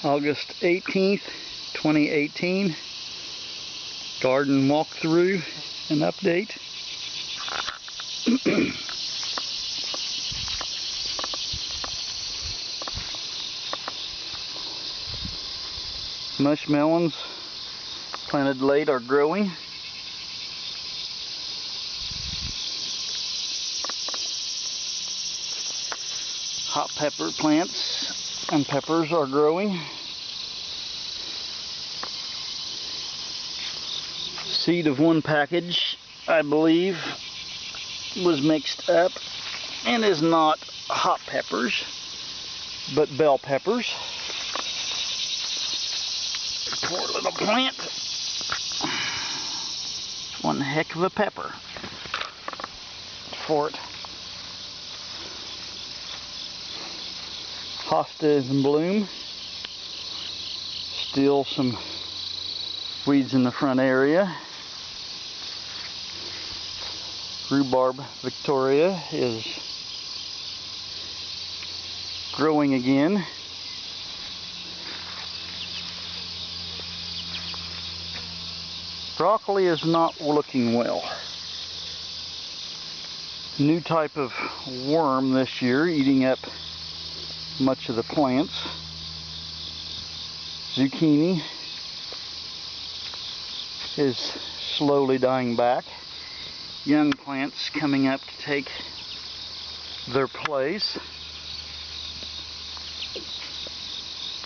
August 18th, 2018. Garden walkthrough and update. Mushmelons planted late are growing. Hot pepper plants and peppers are growing. Seed of one package, I believe, was mixed up and is not hot peppers, but bell peppers. Poor little plant. One heck of a pepper for it. Hosta is in bloom. Still some weeds in the front area. Rhubarb Victoria is growing again. Broccoli is not looking well. New type of worm this year eating up much of the plants. Zucchini is slowly dying back. Young plants coming up to take their place.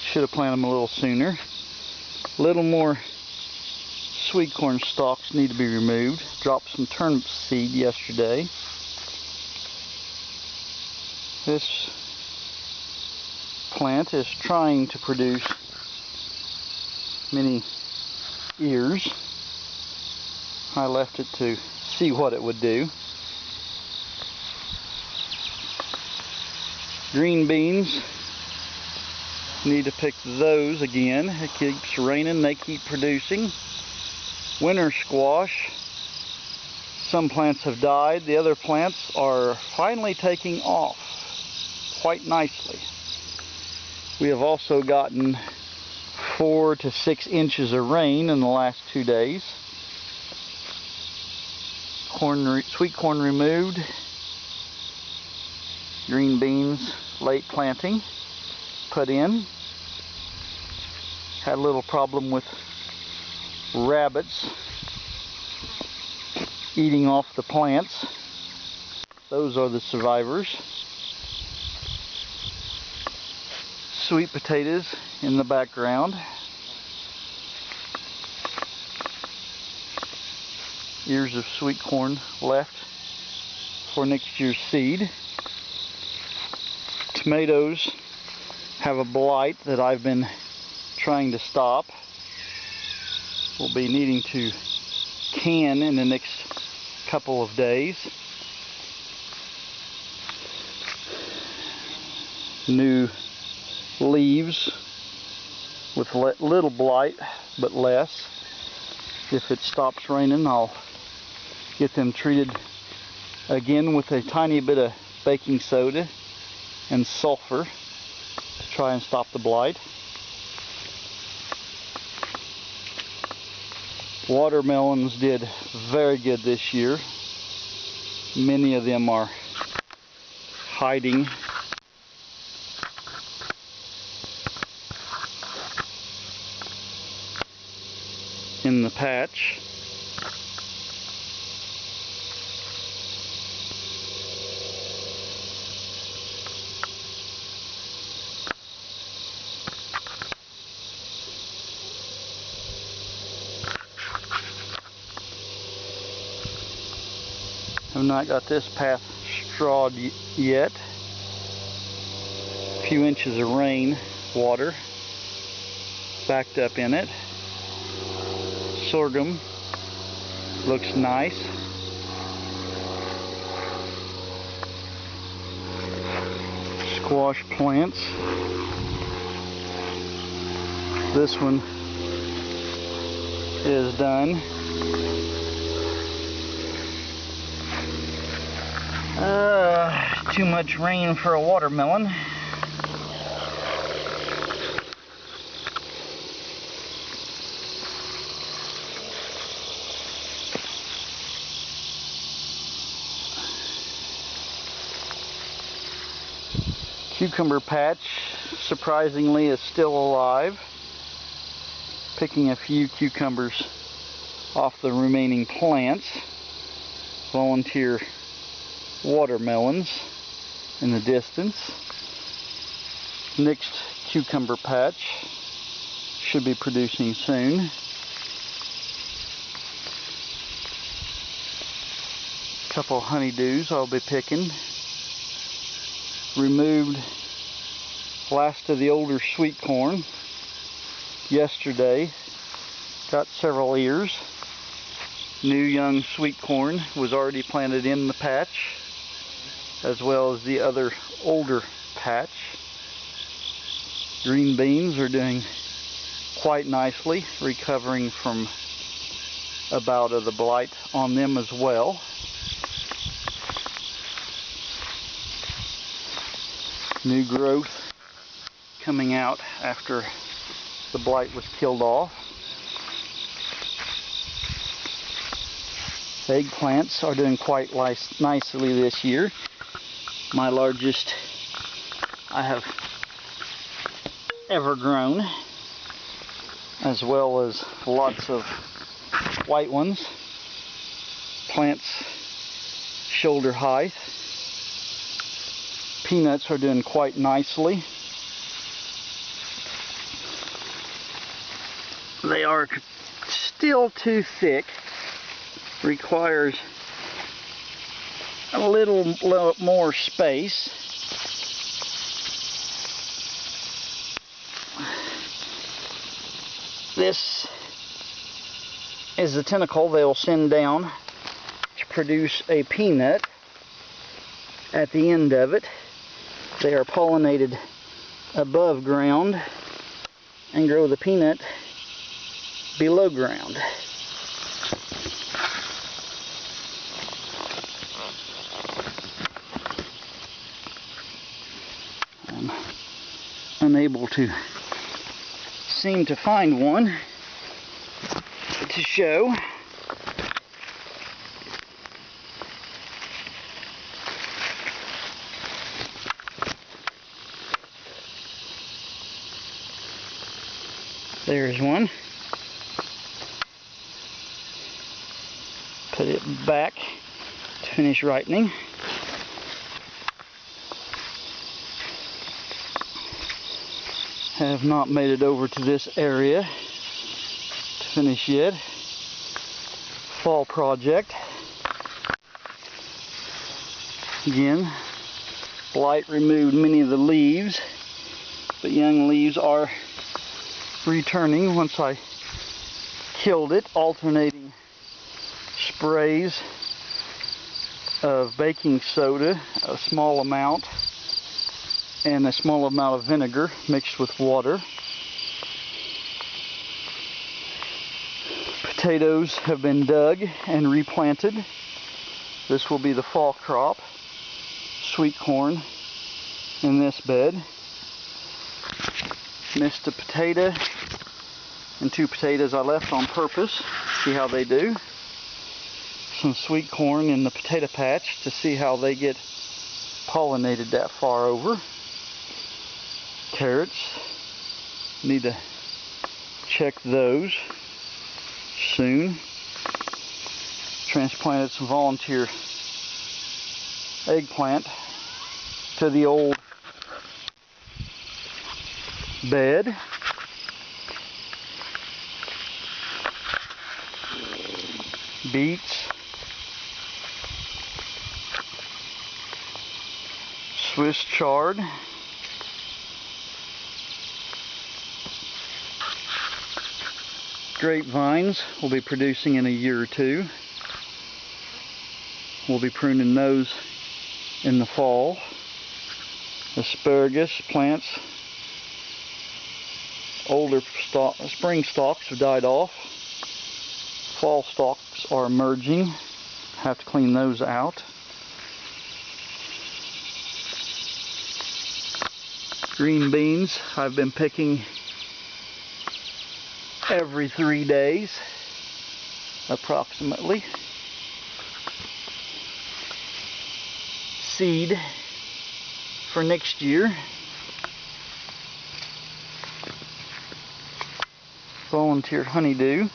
Should have planted them a little sooner. A little more sweet corn stalks need to be removed. Dropped some turnip seed yesterday. This plant is trying to produce many ears. I left it to see what it would do. Green beans, need to pick those again. It keeps raining, they keep producing. Winter squash, some plants have died, the other plants are finally taking off quite nicely. We have also gotten 4 to 6 inches of rain in the last 2 days. Sweet corn removed. Green beans late planting put in. Had a little problem with rabbits eating off the plants. Those are the survivors. Sweet potatoes in the background. Ears of sweet corn left for next year's seed. Tomatoes have a blight that I've been trying to stop. We'll be needing to can in the next couple of days. New leaves with little blight, but less. If it stops raining, I'll get them treated again with a tiny bit of baking soda and sulfur to try and stop the blight. Watermelons did very good this year. Many of them are hiding in the patch. I've not got this path strawed yet. A few inches of rain water backed up in it. Sorghum looks nice. Squash plants. This one is done. Too much rain for a watermelon. Cucumber patch, surprisingly, is still alive. Picking a few cucumbers off the remaining plants. Volunteer watermelons in the distance. Next cucumber patch should be producing soon. Couple honeydews I'll be picking. Removed last of the older sweet corn yesterday. Got several ears. New young sweet corn was already planted in the patch, as well as the other older patch. Green beans are doing quite nicely, recovering from a bout of the blight on them as well. New growth coming out after the blight was killed off. Eggplants are doing quite nicely this year. My largest I have ever grown, as well as lots of white ones. Plants shoulder height. Peanuts are doing quite nicely. They are still too thick. Requires a little more space. This is the tentacle they will send down to produce a peanut at the end of it. They are pollinated above ground and grow the peanut below ground. I'm unable to seem to find one to show. There's one. Put it back to finish ripening. Have not made it over to this area to finish yet. Fall project. Again, blight removed many of the leaves, but young leaves are returning once I killed it, alternating sprays of baking soda, a small amount, and a small amount of vinegar mixed with water. Potatoes have been dug and replanted. This will be the fall crop. Sweet corn in this bed. Missed a potato and 2 potatoes I left on purpose. See how they do. Some sweet corn in the potato patch to see how they get pollinated that far over. Carrots, need to check those soon. Transplanted some volunteer eggplant to the old bed. Beets, Swiss chard, grapevines will be producing in a year or two. We'll be pruning those in the fall. Asparagus plants, older spring stalks have died off. Fall stalks are emerging. Have to clean those out. Green beans I've been picking every 3 days, approximately. Seed for next year. volunteer honeydew.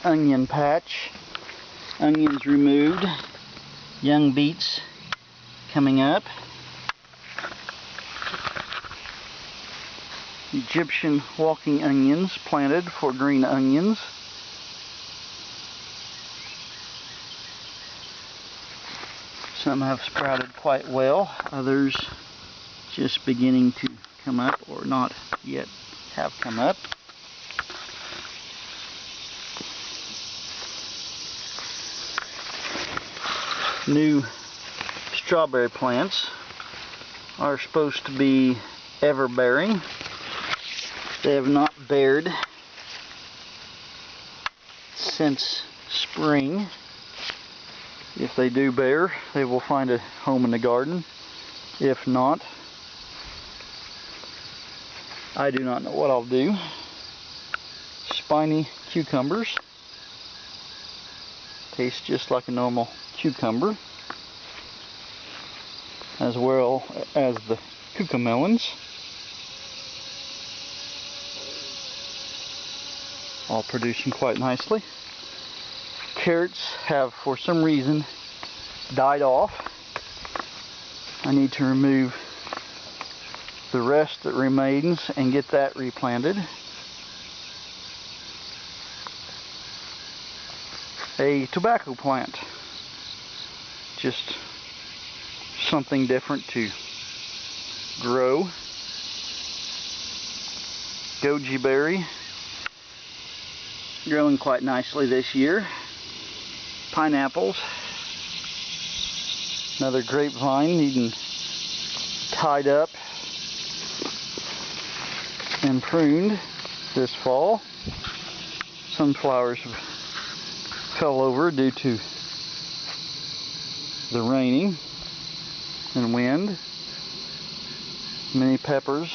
Onion patch. Onions removed. Young beets coming up. Egyptian walking onions planted for green onions. Some have sprouted quite well, others just beginning to come up or not yet have come up. New strawberry plants are supposed to be ever-bearing. They have not bared since spring. If they do bear, they will find a home in the garden. If not, I do not know what I'll do. Spiny cucumbers. Taste just like a normal cucumber, as well as the cucamelons. All producing quite nicely. Carrots have, for some reason, died off. I need to remove the rest that remains and get that replanted. A tobacco plant. Just something different to grow. Goji berry. Growing quite nicely this year. Pineapples. Another grapevine needing tied up and pruned this fall. Sunflowers fell over due to the raining and wind. Many peppers.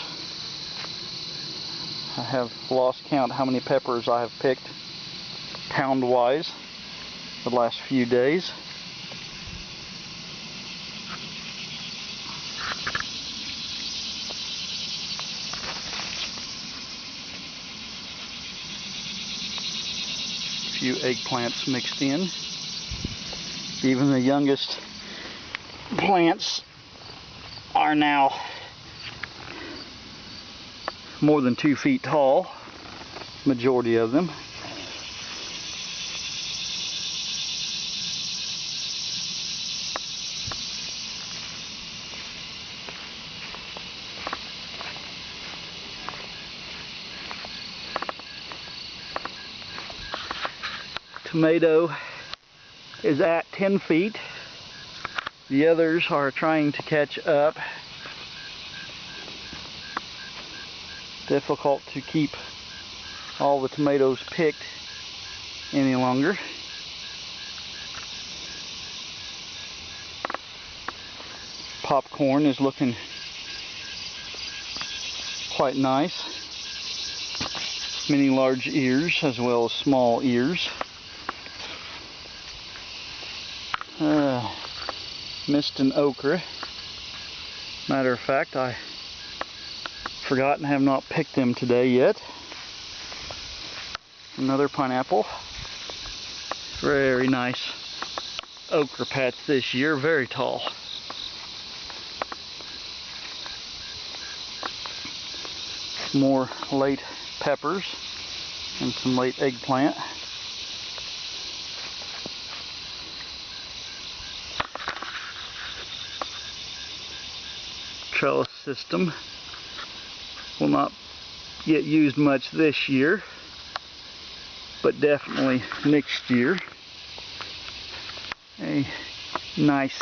I have lost count how many peppers I have picked pound-wise the last few days. A few eggplants mixed in. Even the youngest plants are now more than 2 feet tall, majority of them. Tomato is at 10 feet. The others are trying to catch up. Difficult to keep all the tomatoes picked any longer. Popcorn is looking quite nice. Many large ears as well as small ears. Missed an okra. Matter of fact, I forgot and have not picked them today yet. Another pineapple. Very nice okra patch this year, very tall. More late peppers and some late eggplant. Trellis system will not get used much this year, but definitely next year. A nice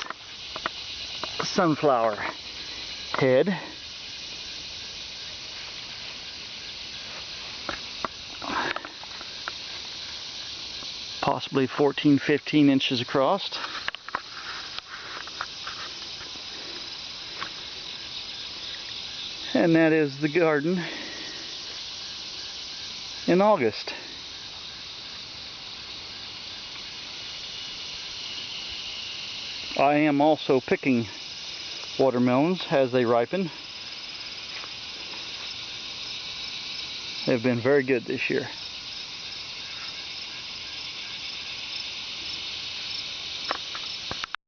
sunflower head. Possibly 14-15 inches across. And that is the garden in August. I am also picking watermelons as they ripen. They've been very good this year.